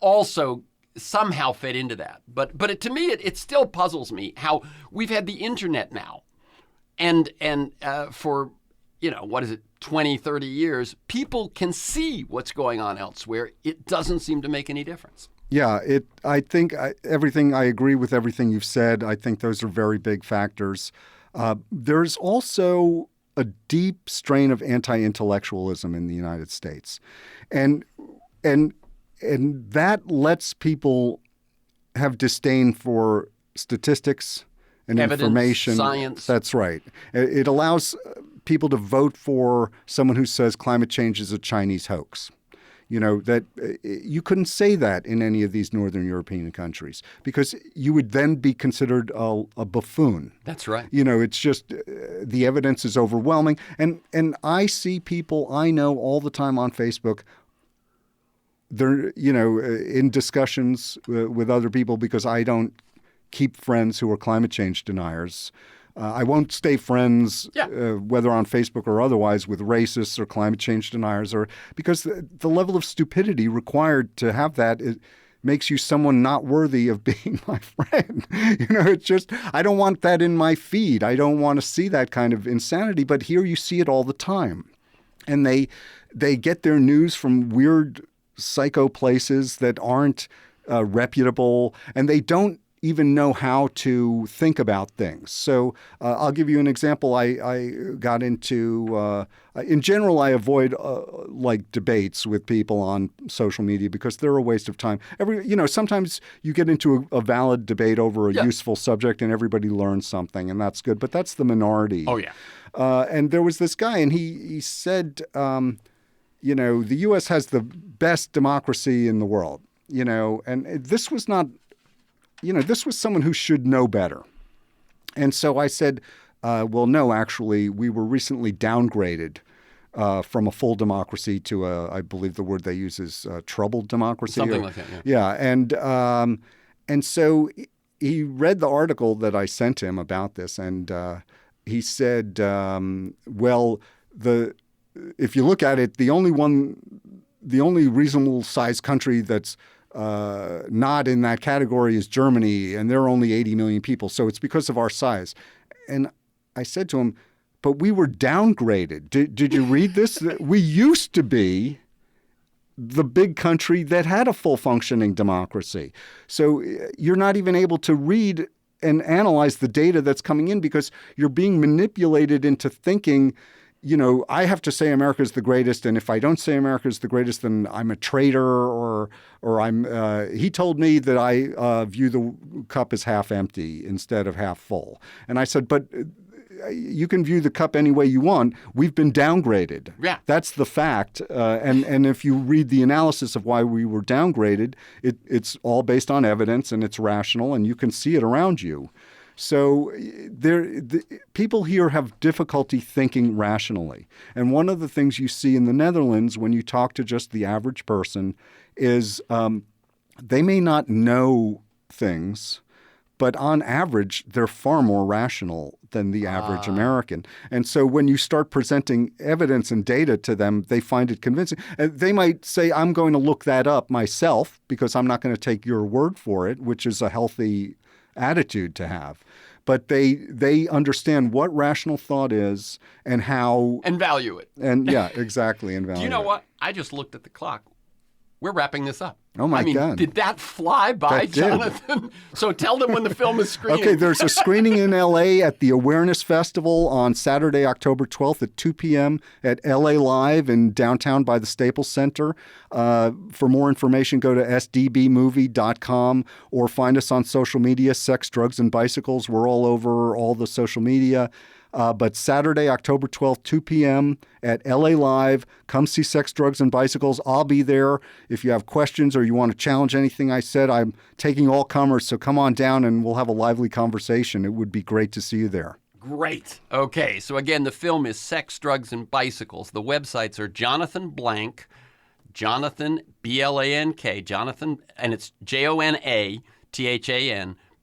also somehow fed into that. But to me, it still puzzles me how we've had the internet now, and for 20, 30 years, people can see what's going on elsewhere. It doesn't seem to make any difference. Yeah, I think I agree with everything you've said. I think those are very big factors. There's also a deep strain of anti-intellectualism in the United States. And that lets people have disdain for statistics and evidence, information. Science. That's right. It allows people to vote for someone who says climate change is a Chinese hoax. That you couldn't say that in any of these Northern European countries because you would then be considered a buffoon. That's right. It's just the evidence is overwhelming. And I see people I know all the time on Facebook. They're, in discussions with other people because I don't keep friends who are climate change deniers. I won't stay friends, whether on Facebook or otherwise, with racists or climate change deniers, because the level of stupidity required to have that makes you someone not worthy of being my friend. It's just, I don't want that in my feed. I don't want to see that kind of insanity. But here you see it all the time. And they get their news from weird psycho places that aren't reputable, and they don't even know how to think about things. So I'll give you an example. I got into, in general, I avoid debates with people on social media because they're a waste of time. Sometimes you get into a valid debate over a useful subject and everybody learns something, and that's good. But that's the minority. Oh, yeah. And there was this guy, and he said, the U.S. has the best democracy in the world, and this was not, this was someone who should know better. And so I said, well, no, actually, we were recently downgraded from a full democracy to I believe the word they use is troubled democracy. Something like that, yeah. Yeah, and so he read the article that I sent him about this, and he said, well, if you look at it, the only reasonable sized country that's not in that category is Germany, and they're only 80 million people. So it's because of our size. And I said to him, but we were downgraded. Did you read this? We used to be the big country that had a full functioning democracy. So you're not even able to read and analyze the data that's coming in because you're being manipulated into thinking, I have to say America is the greatest, and if I don't say America is the greatest, then I'm a traitor, or I'm. He told me that I view the cup as half empty instead of half full, and I said, but you can view the cup any way you want. We've been downgraded. Yeah, that's the fact. And if you read the analysis of why we were downgraded, it's all based on evidence and it's rational, and you can see it around you. So people here have difficulty thinking rationally. And one of the things you see in the Netherlands when you talk to just the average person is they may not know things, but on average, they're far more rational than the average American. And so when you start presenting evidence and data to them, they find it convincing. And they might say, I'm going to look that up myself because I'm not going to take your word for it, which is a healthy attitude to have. But they understand what rational thought is and how... And value it. And yeah, exactly. And value it. Do you know what? I just looked at the clock. We're wrapping this up. Oh, my God. Did that fly by, Jonathan? So tell them when the film is screening. Okay, there's a screening in L.A. at the Awareness Festival on Saturday, October 12th at 2 p.m. at L.A. Live in downtown by the Staples Center. For more information, go to sdbmovie.com or find us on social media, Sex, Drugs, and Bicycles. We're all over all the social media. But Saturday, October 12th, 2 p.m. at LA Live. Come see Sex, Drugs, and Bicycles. I'll be there. If you have questions or you want to challenge anything I said, I'm taking all comers. So come on down and we'll have a lively conversation. It would be great to see you there. Great. Okay. So again, the film is Sex, Drugs, and Bicycles. The websites are Jonathan Blank, Jonathan, B-L-A-N-K, Jonathan, and it's Jonathan,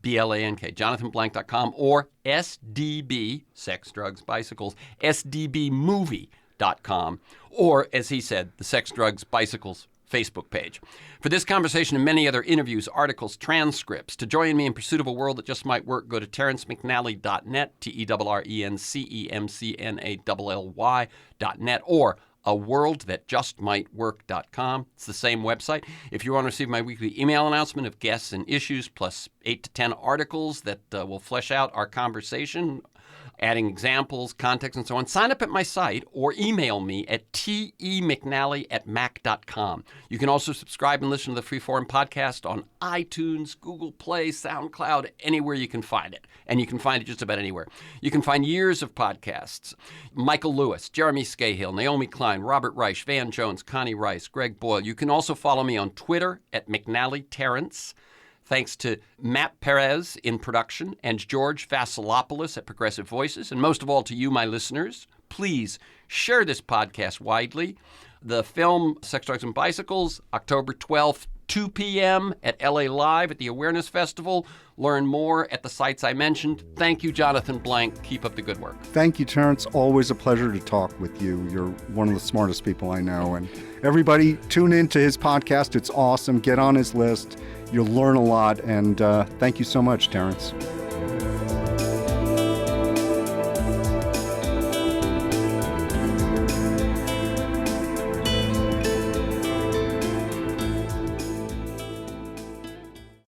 BLANK, jonathanblank.com, or SDB, Sex, Drugs, Bicycles, SDBmovie.com, or, as he said, the Sex, Drugs, Bicycles Facebook page. For this conversation and many other interviews, articles, transcripts, to join me in pursuit of a world that just might work, go to terrencemcnally.net, TERRENCEMCNALLY.net, or aworldthatjustmightwork.com. It's the same website. If you want to receive my weekly email announcement of guests and issues, plus 8 to 10 articles that will flesh out our conversation, adding examples, context, and so on, sign up at my site or email me at temcnally@mac.com. You can also subscribe and listen to the Freeform podcast on iTunes, Google Play, SoundCloud, anywhere you can find it. And you can find it just about anywhere. You can find years of podcasts. Michael Lewis, Jeremy Scahill, Naomi Klein, Robert Reich, Van Jones, Connie Rice, Greg Boyle. You can also follow me on Twitter at McNally Terrence. Thanks to Matt Perez in production and George Vasilopoulos at Progressive Voices. And most of all to you, my listeners, please share this podcast widely. The film Sex, Drugs, and Bicycles, October 12th, 2 p.m. at LA Live at the Awareness Festival. Learn more at the sites I mentioned. Thank you, Jonathan Blank. Keep up the good work. Thank you, Terrence. Always a pleasure to talk with you. You're one of the smartest people I know. And everybody, tune in to his podcast. It's awesome. Get on his list. You'll learn a lot. And thank you so much, Terrence.